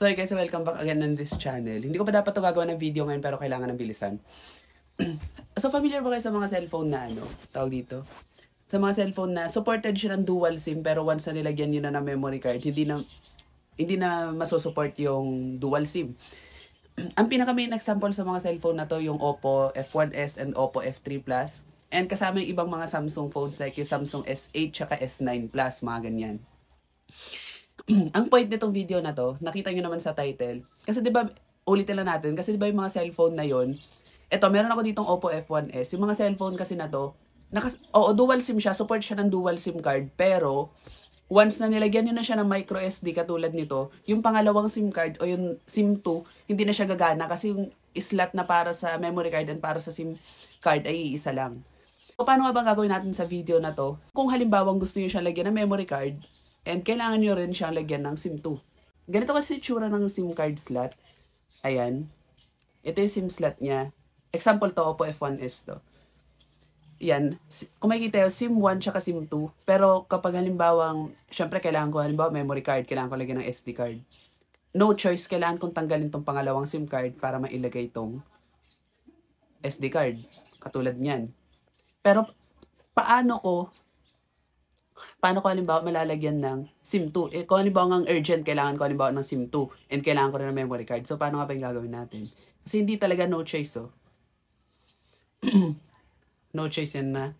So hey guys, welcome back again on this channel. Hindi ko pa dapat ito gagawa ng video ngayon pero kailangan ng bilisan. So familiar ba kayo sa mga cellphone na tawag dito? Sa mga cellphone na supported siya ng dual SIM pero once na nilagyan nyo na ng memory card, hindi na masusupport yung dual SIM. Ang pinaka main example sa mga cellphone na to yung Oppo F1s and Oppo F3 Plus. And kasama yung ibang mga Samsung phones like yung Samsung S8 at S9 Plus, mga ganyan. Ang point nitong video na to, nakita nyo naman sa title. Kasi 'di ba, ulitin lang natin, kasi 'di ba yung mga cellphone na yon, eto meron ako ditong Oppo F1s. Yung mga cellphone kasi na to, dual SIM siya, support siya ng dual SIM card, pero once na nilagyan nyo na siya ng micro SD katulad nito, yung pangalawang SIM card o yung SIM 2, hindi na siya gagana kasi yung slot na para sa memory card and para sa SIM card ay iisa lang. So, paano nga bang gagawin natin sa video na to? Kung halimbawa gusto nyo siya lagyan ng memory card, and kailangan nyo rin siyang lagyan ng SIM 2. Ganito kasi itsura ng SIM card slot. Ayan. Ito yung SIM slot niya. Example to, Oppo F1s to. Yan. Kung makikita yung SIM 1 tsaka SIM 2. Pero kapag halimbawang, syempre kailangan ko halimbawa memory card, kailangan ko lagyan ng SD card. No choice, kailangan kong tanggalin tong pangalawang SIM card para mailagay tong SD card. Katulad niyan. Pero paano ko halimbawa malalagyan ng SIM 2? Kung halimbawa ng urgent, kailangan ko halimbawa ng SIM 2 and kailangan ko rin ng memory card. So, paano nga ba yung gagawin natin? Kasi hindi talaga no choice, no choice yan na.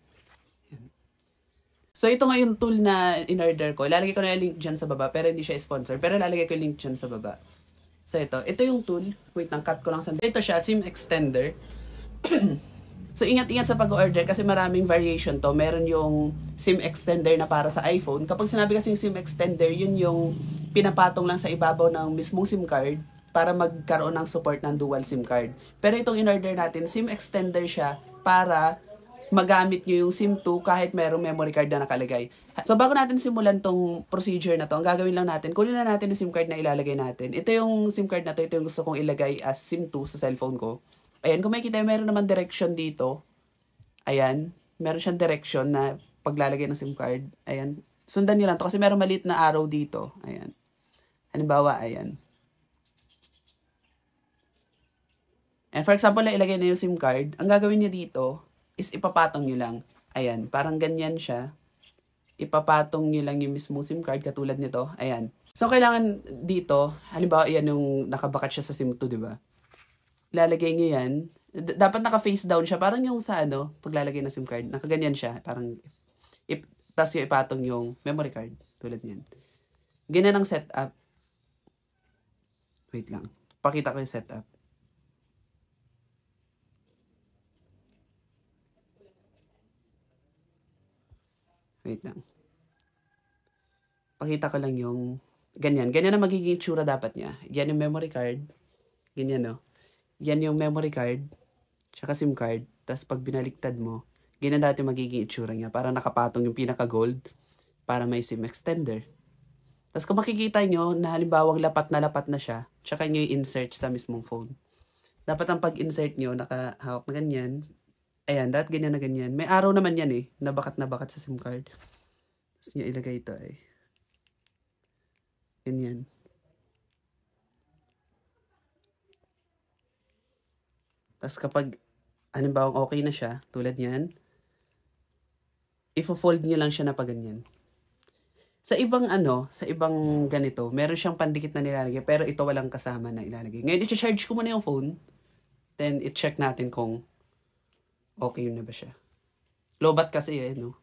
So, ito nga yung tool na in-order ko. Ilalagay ko na yung link dyan sa baba, pero hindi siya sponsor. Pero ilalagay ko yung link dyan sa baba. So, ito yung tool. Wait lang, cut ko lang sandali. Ito siya, SIM extender. So, ingat-ingat sa pag-order kasi maraming variation to. Meron yung SIM extender na para sa iPhone. Kapag sinabi kasing SIM extender, yun yung pinapatong lang sa ibabaw ng mismong SIM card para magkaroon ng support ng dual SIM card. Pero itong in-order natin, SIM extender siya para magamit nyo yung SIM 2 kahit merong memory card na nakalagay. So, bago natin simulan tong procedure na to, ang gagawin lang natin, kunin na natin yung SIM card na ilalagay natin. Ito yung SIM card na to, ito yung gusto kong ilagay as SIM 2 sa cellphone ko. Ayan, kung makikita, meron naman direction dito. Ayan, meron siyang direction na paglalagay ng SIM card. Ayan, sundan nyo lang to kasi meron maliit na arrow dito. Ayan. Halimbawa, ayan. And for example, na ilagay na yung SIM card, ang gagawin niyo dito is ipapatong nyo lang. Ayan, parang ganyan siya. Ipapatong nyo lang yung mismong SIM card katulad nito. Ayan. So, kailangan dito, halimbawa, ayan yung nakabakat siya sa SIM 2, di ba? Lalagay nyo yan. Dapat naka-face down siya. Parang yung sa paglalagay ng SIM card. Nakaganyan siya. Parang, tapos yung ipatong yung memory card. Tulad niyan. Ganyan ang setup. Wait lang. Pakita ko yung setup. Wait lang. Pakita ko lang yung ganyan. Ganyan ang magiging tsura dapat niya. Yan yung memory card. Ganyan, no? Yan yung memory card, tsaka SIM card. Tapos pag binaliktad mo, ganyan dati magiging itsura niya. Para nakapatong yung pinaka-gold para may SIM extender. Tapos kung makikita nyo na halimbawang lapat na siya, tsaka nyo i-insert sa mismong phone. Dapat ang pag-insert nyo, nakahawak na ganyan. Ayan, dapat ganyan na ganyan. May arrow naman yan nabakat sa SIM card. Tapos nyo ilagay ito Ganyan. Tapos kapag, halimbawa okay na siya, tulad niyan, ifo-fold niyo lang siya na paganyan. Sa ibang ganito, meron siyang pandikit na nilalagay, pero ito walang kasama na ilalagay. Ngayon, i-charge ko muna yung phone, then i-check natin kung okay na ba siya. Lobat kasi no?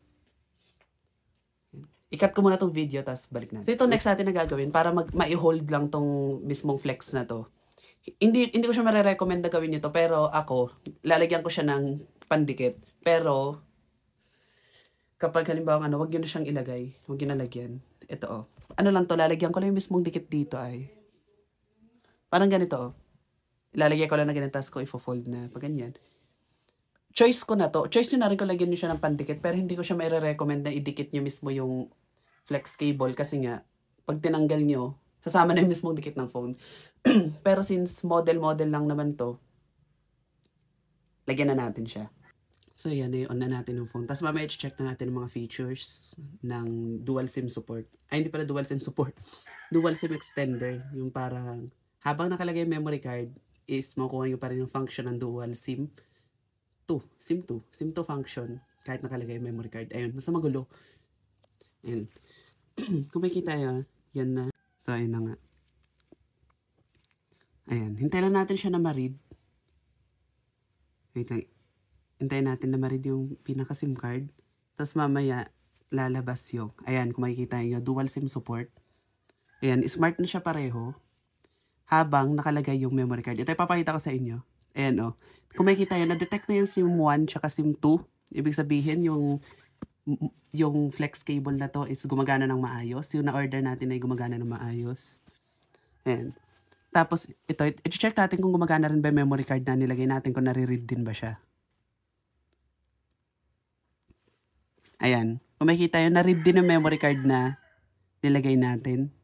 I-cut ko muna tong video, tapos balik natin. So ito next natin na gagawin, para ma-hold lang tong mismong flex na to. Hindi ko siya marirecommend na gawin nito, pero ako, lalagyan ko siya ng pandikit. Pero, kapag halimbawa, wag nyo na siyang ilagay. Wag nyo nalagyan. Ito, Ano lang to, lalagyan ko lang yung mismong dikit dito Parang ganito, Ilalagay ko lang na ganyan, tapos ko ifo-fold na, pag ganyan. Choice ko na to. Choice nyo na rin kung lagyan nyo siya ng pandikit, pero hindi ko siya marirecommend na idikit nyo mismo yung flex cable, kasi nga, pag tinanggal nyo, sasama na yung mismong dikit ng phone. Pero since model lang naman to, lagyan na natin siya. So yan, i-on na natin yung phone. Tapos mamaya check na natin yung mga features ng dual SIM support. Ay, hindi pala dual SIM support. Dual SIM extender. Yung parang, habang nakalagay yung memory card, is makuha nyo pa rin yung function ng dual SIM 2. SIM 2. SIM 2 function. Kahit nakalagay yung memory card. Ayun, basta magulo. Ayun. Kung makikita yun, yan na. So, ayun na nga. Ayan. Hintayin lang natin siya na ma-read. Wait lang. Hintayin natin na ma-read yung pinaka-SIM card. Tapos mamaya, lalabas yung, ayan, kung makikita nyo, dual SIM support. Ayan, smart na siya pareho. Habang nakalagay yung memory card. Ito ipapakita ko sa inyo. Ayan, oh. Kung makikita nyo, na-detect na yung SIM 1 tsaka SIM 2. Ibig sabihin, yung flex cable na to is gumagana ng maayos. Yung na-order natin ay gumagana ng maayos. Ayan. Tapos, ito, i-check natin kung gumagana rin ba yung memory card na nilagay natin, kung nare-read din ba siya. Ayan. Kung makikita yun, na-read din yung memory card na nilagay natin.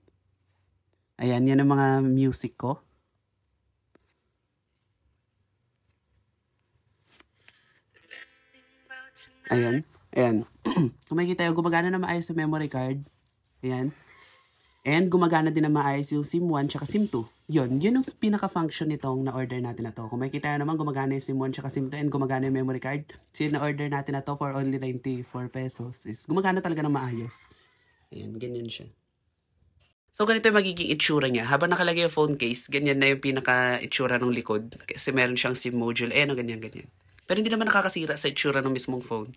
Ayan, yan ang mga music ko. Ayan. Ayan. Kung makikita yun, gumagana na maayos yung memory card. Ayan. And gumagana din na maayos yung SIM 1 tsaka SIM 2. Yun yung pinaka-function nitong na-order natin na to. Kung makikita nyo naman, gumagana yung SIM 1 tsaka SIM 2 and gumagana yung memory card. So yung na-order natin na to for only 94 pesos is gumagana talaga na maayos. Ayan, ganyan siya. So ganito yung magiging itsura niya. Habang nakalagay yung phone case, ganyan na yung pinaka-itsura ng likod. Kasi meron siyang SIM module. Ayan o, ganyan. Pero hindi naman nakakasira sa itsura ng mismong phone.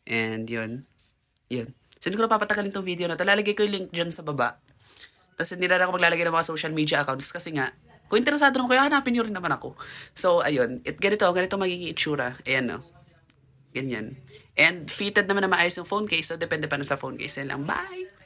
And yun. So hindi ko na papatagalin tong video na to. Lalagay ko yung link dyan sa baba. Tapos hindi na ako maglalagay ng mga social media accounts kasi nga, kung interesado naman kayo, hanapin nyo rin naman ako. So, ayun. Ganito magiging itsura. Ayan, no. Ganyan. And fitted naman na maayos yung phone case. So, depende pa na sa phone case. Yan lang. Bye!